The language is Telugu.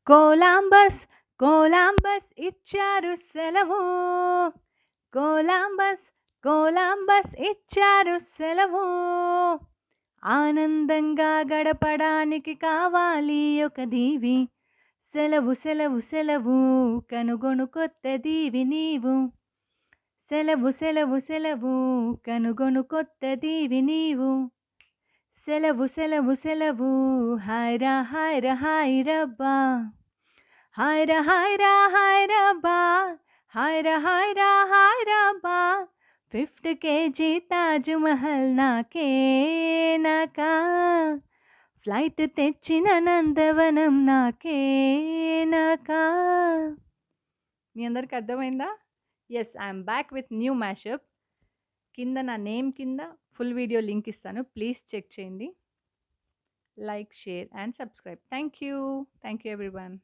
కొలంబస్ కొలంబస్ ఇచ్చారు సెలవు, కొలంబస్ కొలంబస్ ఇచ్చారు సెలవు, ఆనందంగా గడపడానికి కావాలి ఒక దీవి, సెలవు సెలవు సెలవు కనుగొను కొత్త దీవి నీవు, సెలవు సెలవు సెలవు కనుగొను కొత్త దీవి నీవు, సెలవు సెలవు సెలవు హాయ్రా హాయ్రా హాయ్రబ్బా, హాయ్రా హాయ్రా హాయ్రబ్బా, హాయ్రా హాయ్రా హాయ్రబ్బా, 50 కేజీ తాజ్ మహల్ నాకే నాకా, ఫ్లైట్ తెచ్చిన నందవనం నాకే నాకా. మీ అందరికి అర్థమైందా? Yes, I'm back with new mashup. కింద నా నేమ్ కింద ఫుల్ వీడియో లింక్ ఇస్తాను, ప్లీజ్ చెక్ చేయండి. Like, share and subscribe. Thank you everyone.